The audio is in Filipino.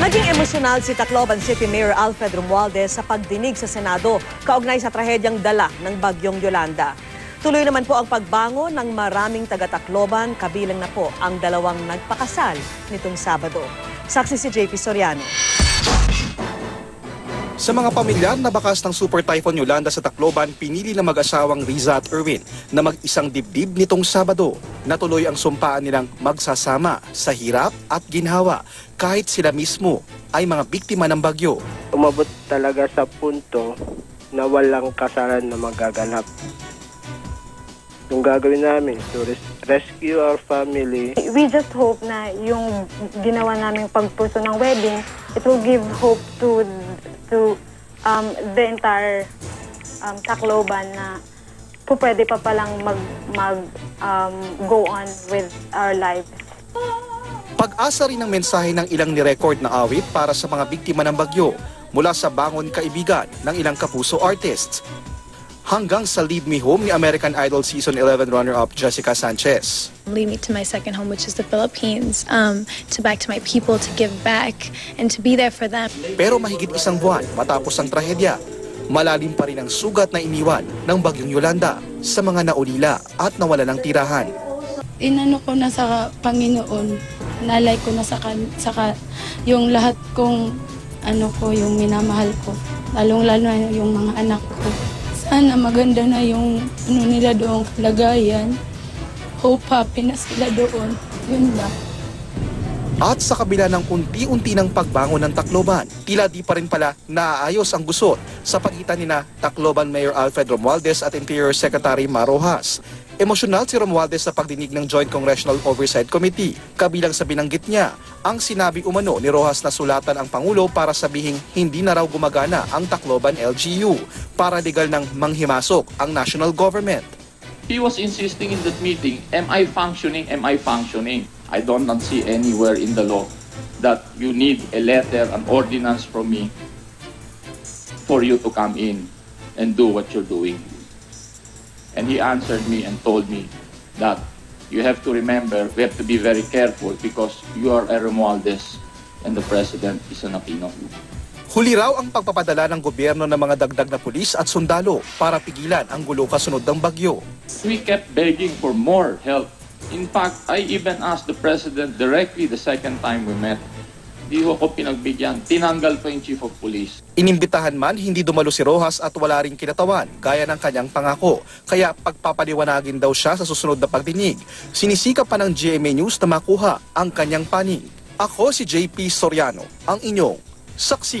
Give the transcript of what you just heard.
Naging emosyonal si Tacloban City Mayor Alfred Romualdez sa pagdinig sa Senado kaugnay sa trahedyang dala ng bagyong Yolanda. Tuloy naman po ang pagbangon ng maraming taga-Tacloban, kabilang na po ang dalawang nagpakasal nitong Sabado. Saksi si JP Soriano. Sa mga pamilyar na bakas ng Super Typhoon Yolanda sa Tacloban, pinili ng mag-asawang Riza at Erwin na mag-isang dibdib nitong Sabado. Natuloy ang sumpaan nilang magsasama sa hirap at ginhawa kahit sila mismo ay mga biktima ng bagyo. Umabot talaga sa punto na walang kasalan na magaganap. Yung gagawin namin to rescue our family. We just hope na yung ginawa naming pagpuso ng wedding, it will give hope to the entire Tacloban na pwede pa palang go on with our lives. Pag-asa rin ang mensahe ng ilang ni-record na awit para sa mga biktima ng bagyo mula sa bangon kaibigan ng ilang kapuso artists hanggang sa Lead Me Home ni American Idol Season 11 runner-up Jessica Sanchez. Lead me to my second home, which is the Philippines, to back to my people, to give back, and to be there for them. Pero mahigit isang buwan matapos ang trahedya, malalim pa rin ang sugat na iniwan ng bagyong Yolanda sa mga naulila at nawala ng tirahan. Inano ko na sa Panginoon, nalay ko na sa yung lahat kong yung minamahal ko, lalong-lalo na yung mga anak ko. Sana maganda na yung nila doon, lagayan. Hope, happy na sila doon. Yun lang. At sa kabila ng unti-unti ng pagbangon ng Tacloban, tila di pa rin pala naaayos ang gusot sa pagitan nina Tacloban Mayor Alfred Romualdez at Interior Secretary Mar Rojas. Emosyonal si Romualdez sa pagdinig ng Joint Congressional Oversight Committee. Kabilang sa binanggit niya, ang sinabi umano ni Rojas na sulatan ang Pangulo para sabihing hindi na raw gumagana ang Tacloban LGU para legal ng manghimasok ang national government. He was insisting in that meeting, am I functioning? Am I functioning? I do not see anywhere in the law that you need a letter, an ordinance from me for you to come in and do what you're doing. And he answered me and told me that you have to remember, we have to be very careful because you are a Romualdez and the President is an Aquino. Huli raw ang pagpapadala ng gobyerno ng mga dagdag na pulis at sundalo para pigilan ang gulo kasunod ng bagyo. We kept begging for more help. In fact, I even asked the President directly the second time we met. Di ko pinagbigyan. Tinanggal pa yung Chief of Police. Inimbitahan man, hindi dumalo si Rojas at wala ring kinatawan, gaya ng kanyang pangako. Kaya pagpapaliwanagin daw siya sa susunod na pagdinig. Sinisikap pa ng GMA News na makuha ang kanyang panig. Ako si JP Soriano, ang inyong saksi.